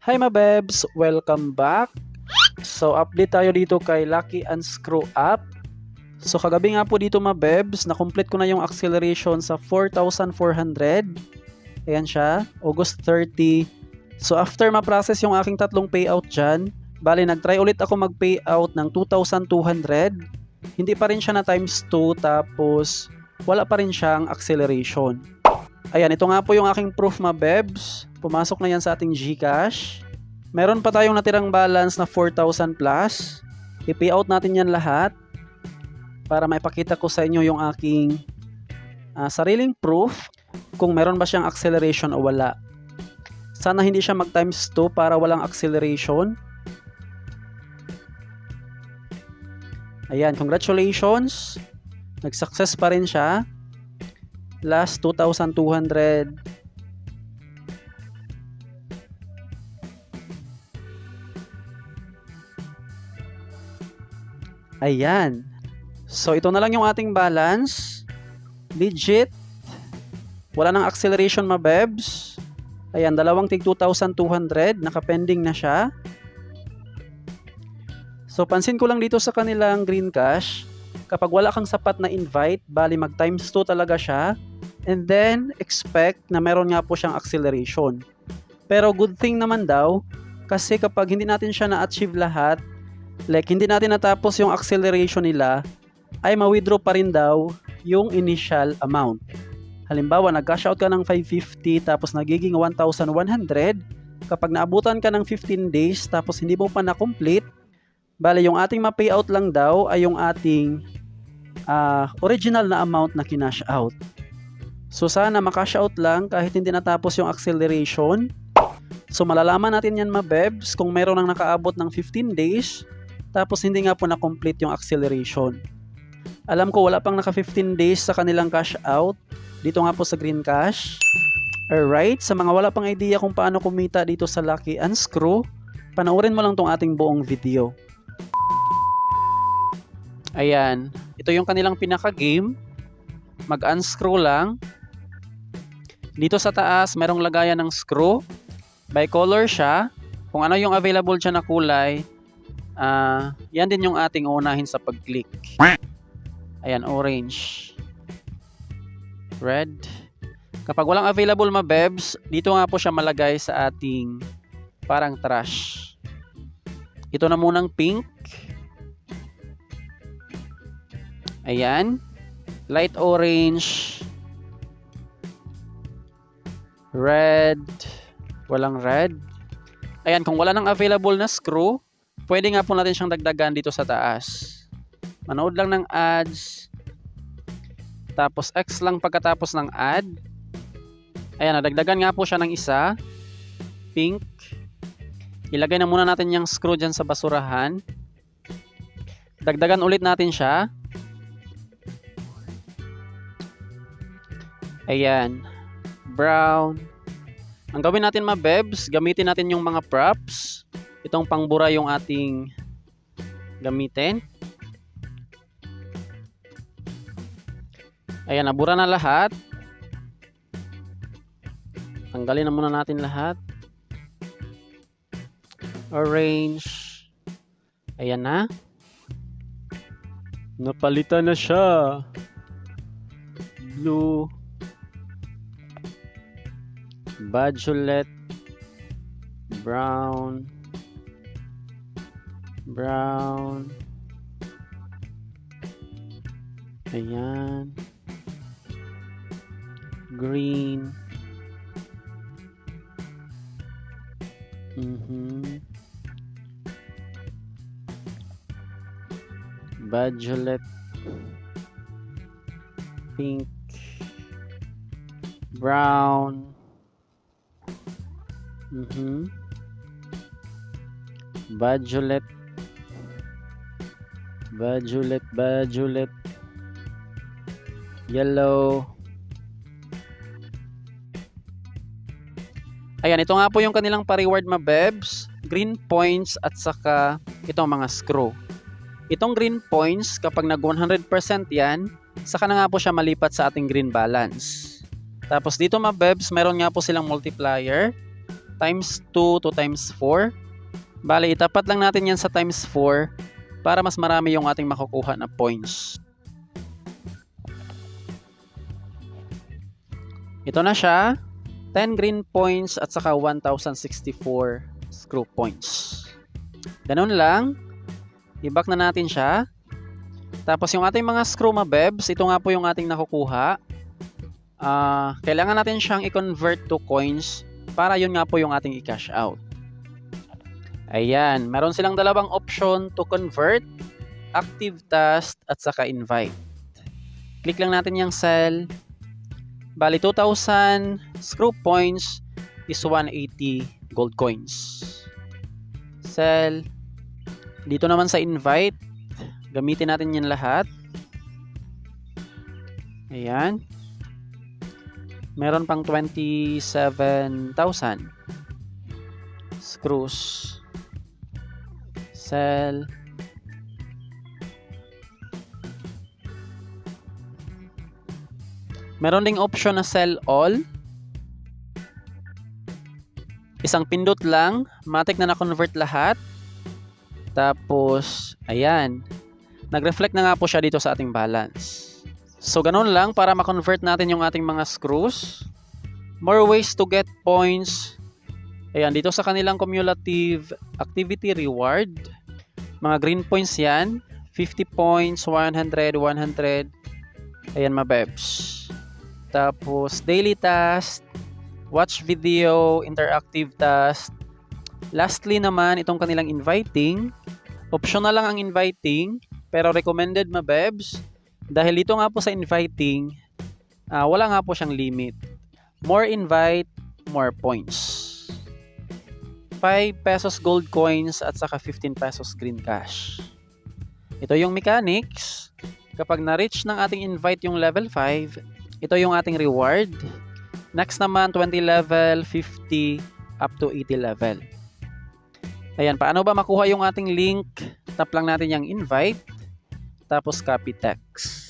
Hi Mabebs! Welcome back! So update tayo dito kay Lucky Unscrew App. So kagabi nga po dito Mabebs, na-complete ko na yung acceleration sa 4,400. Ayan siya, August 30. So after ma-process yung aking tatlong payout dyan, bali nag-try ulit ako mag-payout ng 2,200. Hindi pa rin siya na times 2 tapos wala pa rin siyang acceleration. Ayan, ito nga po yung aking proof Mabebs. Pumasok na yan sa ating GCash. Meron pa tayong natirang balance na 4,000 plus. I-payout natin yan lahat para maipakita ko sa inyo yung aking sariling proof kung meron ba siyang acceleration o wala. Sana hindi siya mag times 2 para walang acceleration. Ayan, congratulations. Nag-success pa rin siya. Last 2,200. Ayan. So ito na lang yung ating balance. Legit. Wala nang acceleration Mabebs. Ayan, dalawang tig 2,200. Naka-pending na siya. So pansin ko lang dito sa kanilang green cash, kapag wala kang sapat na invite, bali mag times 2 talaga siya. And then expect na meron nga po siyang acceleration. Pero good thing naman daw, kasi kapag hindi natin siya na-achieve lahat, like hindi natin natapos yung acceleration nila, ay ma-withdraw pa rin daw yung initial amount. Halimbawa, nag-cash out ka ng 550 tapos nagiging 1,100. Kapag naabutan ka ng 15 days tapos hindi mo pa na-complete, bali yung ating ma-payout lang daw ay yung ating original na amount na kinash out. So sana makash out lang kahit hindi natapos yung acceleration. So malalaman natin yan Mabebs kung meron nang nakaabot ng 15 days tapos hindi nga po na-complete yung acceleration. Alam ko wala pang naka 15 days sa kanilang cash out dito nga po sa Green Cash. Alright, sa mga wala pang idea kung paano kumita dito sa Lucky Unscrew, panoorin mo lang tong ating buong video. Ayan, ito yung kanilang pinaka-game. Mag-unscrew lang. Dito sa taas, merong lagayan ng screw. By color siya. Kung ano yung available dyan na kulay, yan din yung ating unahin sa pag-click. Ayan, orange. Red. Kapag walang available Mabebs, dito nga po siya malagay sa ating parang trash. Ito na munang pink. Ayan. Light orange. Red. Walang red. Ayan, kung wala nang available na screw, pwede nga po natin siyang dagdagan dito sa taas. Manood lang ng ads. Tapos X lang pagkatapos ng ad. Ayan, nadagdagan nga po siya ng isa. Pink. Ilagay na muna natin yung screw dyan sa basurahan. Dagdagan ulit natin siya. Ayan. Brown. Ang gawin natin Mabebs, gamitin natin yung mga props. Itong pangbura yung ating gamitin. Ayan, nabura na lahat. Tanggalin na muna natin lahat. Orange. Ayan na. Napalitan na siya. Blue. Violet. Brown. Brown. Ayan. Green. Violet. Pink. Brown. Violet. Violet. Yellow. Ayan, ito nga po yung kanilang pa-reward Mabebs. Green points at saka itong mga screw. Itong green points, kapag nag 100% yan, saka na nga po siya malipat sa ating green balance. Tapos dito Mabebs, meron nga po silang multiplier. times 2 to times 4. Bali, itapat lang natin yan sa times 4 para mas marami yung ating makukuha na points. Ito na siya, 10 green points at saka 1,064 screw points. Ganun lang, i-back na natin siya. Tapos yung ating mga screw mabebs, ito nga po yung ating nakukuha. Kailangan natin siyang i-convert to coins para yun nga po yung ating i-cash out. Ayan, meron silang dalawang option to convert, active task at saka invite. Click lang natin yung sell. Bali 2,000 screw points is 180 gold coins. Sell. Dito naman sa invite, gamitin natin yan lahat. Ayan. Meron pang 27,000 screws. Sell. Meron ding option na sell all. Isang pindot lang, matik na na-convert lahat. Tapos, ayan. Nag-reflect na nga po siya dito sa ating balance. So, ganun lang para ma-convert natin yung ating mga screws. More ways to get points. Ayan, dito sa kanilang cumulative activity reward. Mga green points yan. 50 points, 100, 100. Ayan, mabebs. Tapos, daily task, watch video, interactive task. Lastly naman, itong kanilang inviting. Optional lang ang inviting, pero recommended mabebs. Dahil dito nga po sa inviting, wala nga po siyang limit. More invite, more points. 5 pesos gold coins at saka 15 pesos green cash. Ito yung mechanics. Kapag na-reach ng ating invite yung level 5, ito yung ating reward. Next naman, 20 level, 50, up to 80 level. Ayan, paano ba makuha yung ating link? Tap lang natin yung invite, tapos copy text.